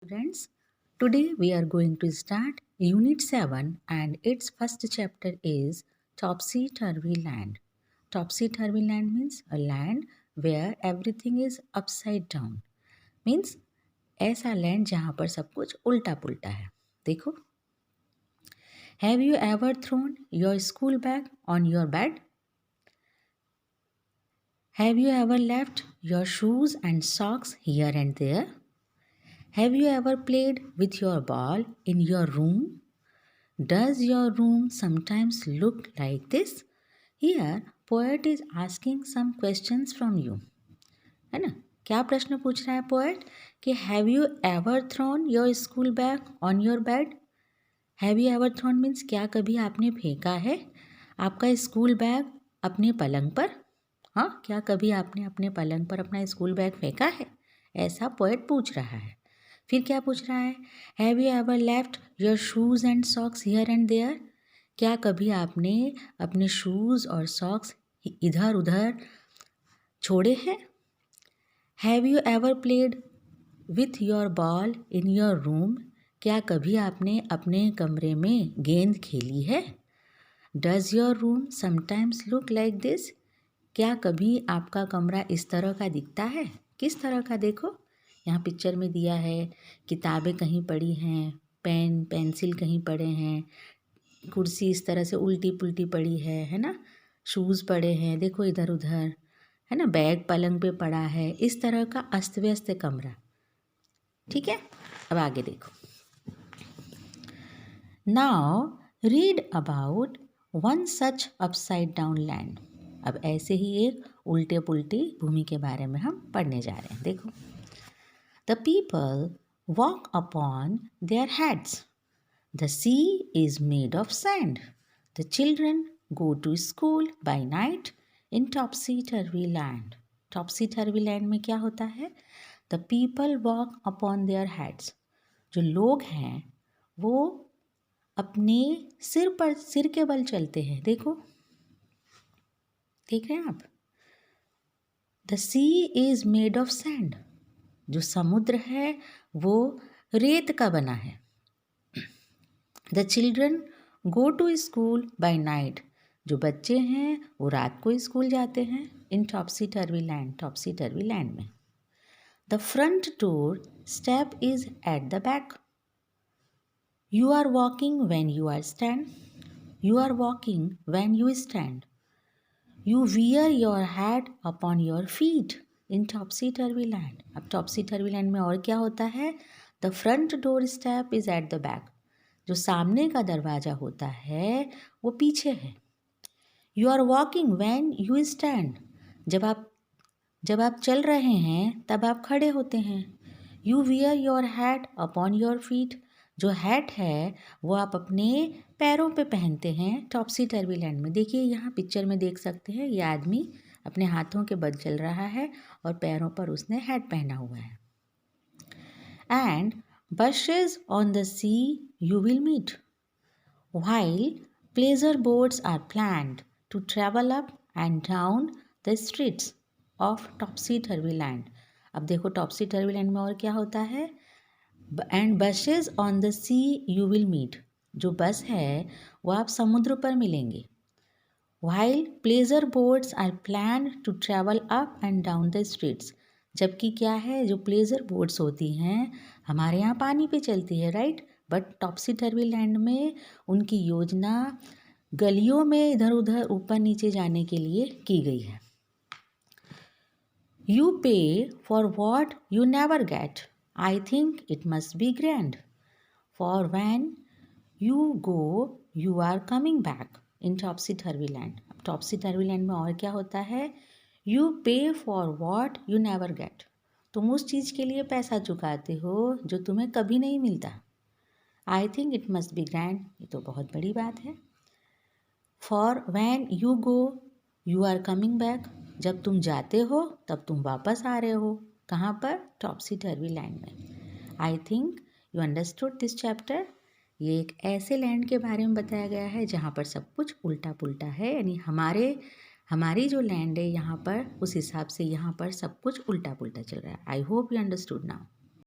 friends. Today we are going to start Unit 7 and its first chapter is Topsy-Turvy Land. Topsy-Turvy Land means a land where everything is upside down. Means ऐसा land जहाँ पर सब कुछ उल्टा पुल्टा है. देखो. Have you ever thrown your school bag on your bed? Have you ever left your shoes and socks here and there? Have you ever played with your ball in your room? Does your room sometimes look like this? Here, poet is asking some questions from you. है ना? क्या प्रश्न पूछ रहा है poet कि have you ever thrown your school bag on your bed. Have you ever thrown means क्या कभी आपने फेंका है आपका स्कूल बैग अपने पलंग पर. हाँ, क्या कभी आपने अपने पलंग पर अपना स्कूल बैग फेंका है. ऐसा पोएट पूछ रहा है. फिर क्या पूछ रहा है. Have you ever left your shoes and socks here and there. क्या कभी आपने अपने शूज़ और सॉक्स इधर उधर छोड़े हैं. Have you ever played with your ball in your room. क्या कभी आपने अपने कमरे में गेंद खेली है. Does your room sometimes look like this. क्या कभी आपका कमरा इस तरह का दिखता है. किस तरह का देखो यहाँ पिक्चर में दिया है. किताबें कहीं पड़ी हैं, पेन पेंसिल कहीं पड़े हैं, कुर्सी इस तरह से उल्टी पुल्टी पड़ी है ना. शूज़ पड़े हैं देखो इधर उधर है ना. बैग पलंग पे पड़ा है. इस तरह का अस्त व्यस्त कमरा. ठीक है. अब आगे देखो. Now read about one such upside down land. अब ऐसे ही एक उल्टे पुल्टी भूमि के बारे में हम पढ़ने जा रहे हैं. देखो. The people walk upon their heads. The sea is made of sand. The children go to school by night in topsy-turvy land. Topsy-turvy land में क्या होता है. The people walk upon their heads. जो लोग हैं वो अपने सिर के बल चलते हैं. देखो, देख रहे हैं आप. The sea is made of sand. जो समुद्र है वो रेत का बना है. The children go to school by night. जो बच्चे हैं वो रात को स्कूल जाते हैं. In topsy turvy land. Topsy turvy land में the front door step is at the back. You are walking when you are stand. You are walking when you stand. You wear your hat upon your feet in topsy turvy land. अब topsy turvy land में और क्या होता है. The front door step is at the back. जो सामने का दरवाज़ा होता है वो पीछे है. You are walking when you stand. जब आप चल रहे हैं तब आप खड़े होते हैं. You wear your hat upon your feet. जो हैट है वो आप अपने पैरों पे पहनते हैं टॉप्सी-टर्वी लैंड में. देखिए यहाँ पिक्चर में देख सकते हैं ये आदमी अपने हाथों के बल चल रहा है और पैरों पर उसने हैट पहना हुआ है. And bushes on the sea you will meet, while pleasure boats are planned to travel up and down the streets of topsy-turvy land. अब देखो topsy-turvy land में और क्या होता है. and bushes on the sea you will meet. जो बस है वो आप समुद्र पर मिलेंगे. while pleasure boats are planned to travel up and down the streets. जबकि क्या है जो प्लेजर बोट्स होती हैं हमारे यहाँ पानी पे चलती है राइट. बट टॉप्सी-टर्वी लैंड में उनकी योजना गलियों में इधर उधर ऊपर नीचे जाने के लिए की गई है. You pay for what you never get. I think it must be grand. For when you go you are coming back in topsy turvy land. Topsy turvy land में और क्या होता है. You pay for what you never get. तुम उस चीज़ के लिए पैसा चुकाते हो जो तुम्हें कभी नहीं मिलता. I think it must be grand. ये तो बहुत बड़ी बात है. For when you go you are coming back. जब तुम जाते हो तब तुम वापस आ रहे हो. कहाँ पर. टॉप्सी-टर्वी लैंड में. I think you understood this chapter. ये एक ऐसे लैंड के बारे में बताया गया है जहाँ पर सब कुछ उल्टा पुल्टा है. यानी हमारी जो लैंड है यहाँ पर उस हिसाब से यहाँ पर सब कुछ उल्टा पुल्टा चल रहा है. I hope you understood now.